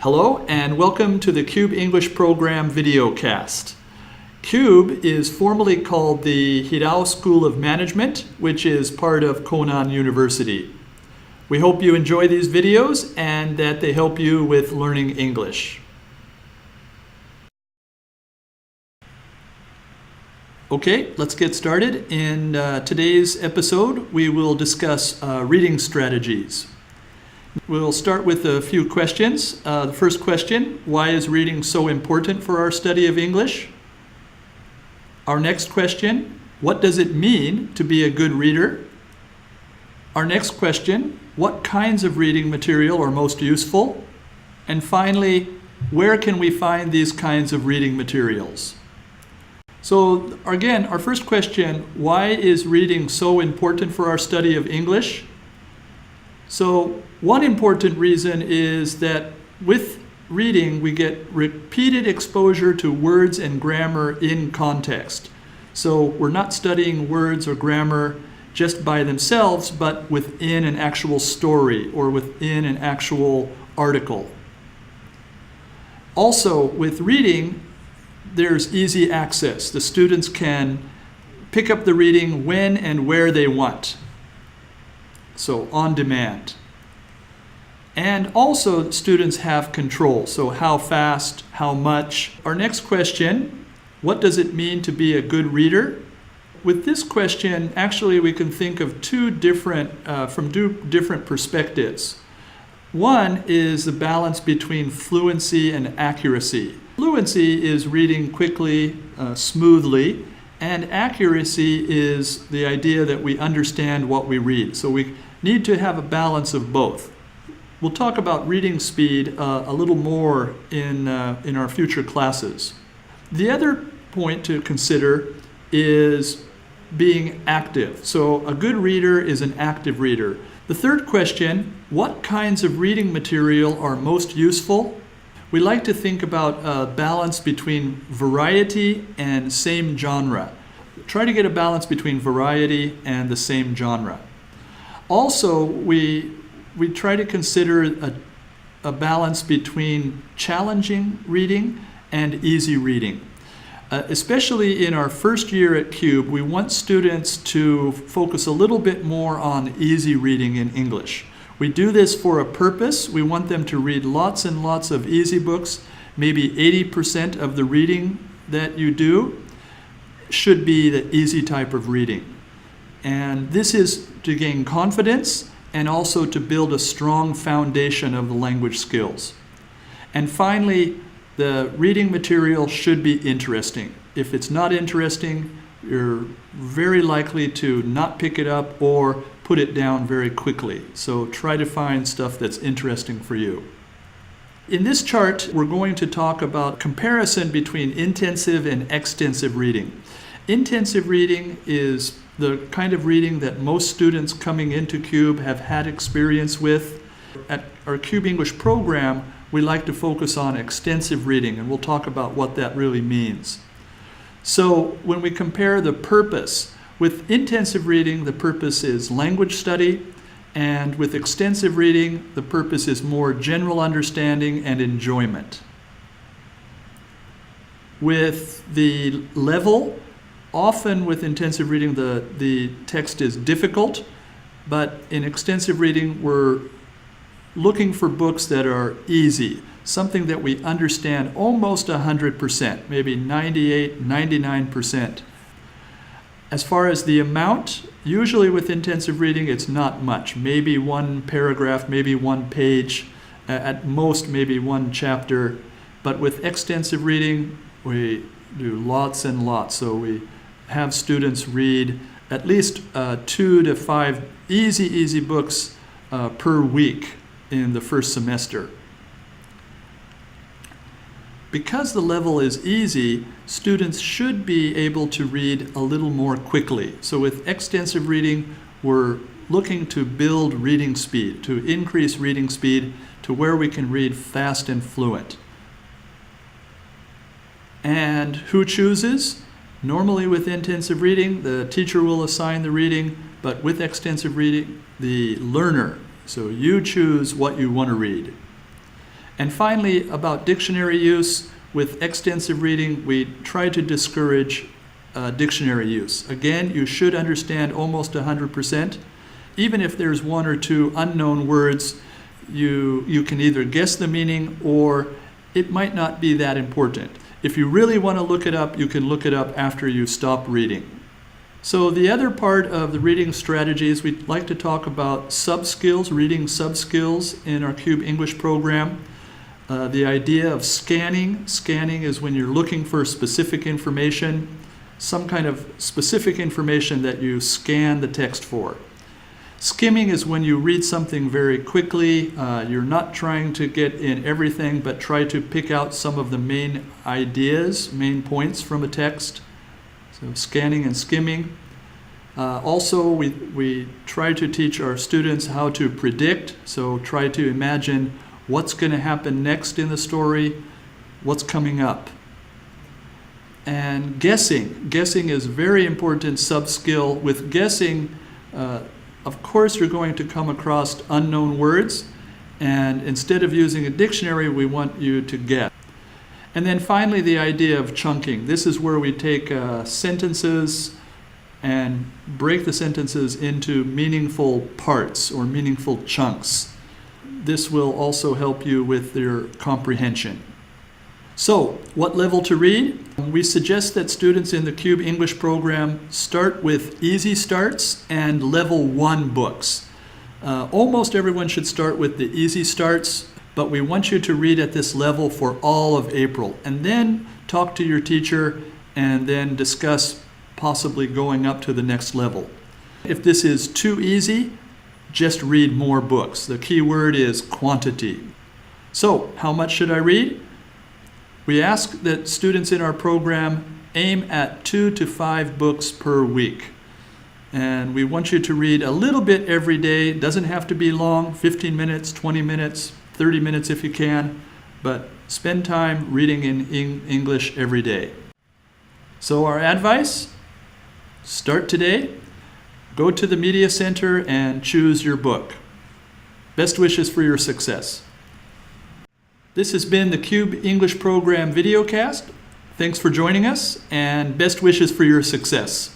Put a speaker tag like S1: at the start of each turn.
S1: Hello and welcome to the CUBE English Program Videocast. CUBE is formally called the Hirao School of Management, which is part of Konan University. We hope you enjoy these videos and that they help you with learning English. Okay, let's get started. In today's episode, we will discuss reading strategies. We'll start with a few questions. The first question, why is reading so important for our study of English? Our next question, what does it mean to be a good reader? Our next question, what kinds of reading material are most useful? And finally, where can we find these kinds of reading materials? So again, our first question, why is reading so important for our study of English? So one important reason is that with reading, we get repeated exposure to words and grammar in context. So we're not studying words or grammar just by themselves, but within an actual story or within an actual article. Also, with reading, there's easy access. The students can pick up the reading when and where they want. So on demand. And also students have control. So how fast, how much. Our next question, what does it mean to be a good reader? With this question, actually we can think of from two different perspectives. One is the balance between fluency and accuracy. Fluency is reading quickly, smoothly, and accuracy is the idea that we understand what we read. So we need to have a balance of both. We'll talk about reading speed a little more in our future classes. The other point to consider is being active. So a good reader is an active reader. The third question, what kinds of reading material are most useful? We like to think about a balance between variety and same genre. Try to get a balance between variety and the same genre. Also, we try to consider a balance between challenging reading and easy reading. Especially in our first year at CUBE, we want students to focus a little bit more on easy reading in English. We do this for a purpose. We want them to read lots and lots of easy books. Maybe 80% of the reading that you do should be the easy type of reading. And this is to gain confidence and also to build a strong foundation of the language skills. And finally, the reading material should be interesting. If it's not interesting, you're very likely to not pick it up or put it down very quickly. So try to find stuff that's interesting for you. In this chart, we're going to talk about comparison between intensive and extensive reading. Intensive reading is the kind of reading that most students coming into CUBE have had experience with. At our CUBE English program, we like to focus on extensive reading, and we'll talk about what that really means. So when we compare the purpose, with intensive reading, the purpose is language study, and with extensive reading, the purpose is more general understanding and enjoyment. With the level, often with intensive reading, the text is difficult, but in extensive reading, we're looking for books that are easy, something that we understand almost 100%, maybe 98, 99%. As far as the amount, usually with intensive reading, it's not much. Maybe one paragraph, maybe one page, at most maybe one chapter. But with extensive reading, we do lots and lots. So we have students read at least 2 to 5 easy books per week in the first semester. Because the level is easy, students should be able to read a little more quickly. So with extensive reading, we're looking to build reading speed, to increase reading speed to where we can read fast and fluent. And who chooses? Normally with intensive reading, the teacher will assign the reading, but with extensive reading, the learner. So you choose what you want to read. And finally, about dictionary use, with extensive reading, we try to discourage dictionary use. Again, you should understand almost 100%. Even if there's one or two unknown words, you can either guess the meaning or it might not be that important. If you really want to look it up, you can look it up after you stop reading. So the other part of the reading strategies, we'd like to talk about sub-skills, reading sub-skills in our CUBE English program. The idea of scanning. Scanning is when you're looking for specific information, some kind of specific information that you scan the text for. Skimming is when you read something very quickly. You're not trying to get in everything, but try to pick out some of the main ideas, main points from a text. So scanning and skimming. Also, we try to teach our students how to predict. So try to imagine what's going to happen next in the story, what's coming up. And guessing. Guessing is a very important sub-skill. With guessing, of course, you're going to come across unknown words, and instead of using a dictionary, we want you to guess. And then finally, the idea of chunking. This is where we take sentences and break the sentences into meaningful parts or meaningful chunks. This will also help you with your comprehension. So, what level to read? We suggest that students in the CUBE English program start with easy starts and level 1 books. Almost everyone should start with the easy starts, but we want you to read at this level for all of April, and then talk to your teacher and then discuss possibly going up to the next level. If this is too easy, just read more books. The key word is quantity. So, how much should I read? We ask that students in our program aim at 2 to 5 books per week. And we want you to read a little bit every day. It doesn't have to be long, 15 minutes, 20 minutes, 30 minutes if you can, but spend time reading in English every day. So our advice, start today, go to the Media Center and choose your book. Best wishes for your success. This has been the CUBE English Program Videocast. Thanks for joining us, and best wishes for your success.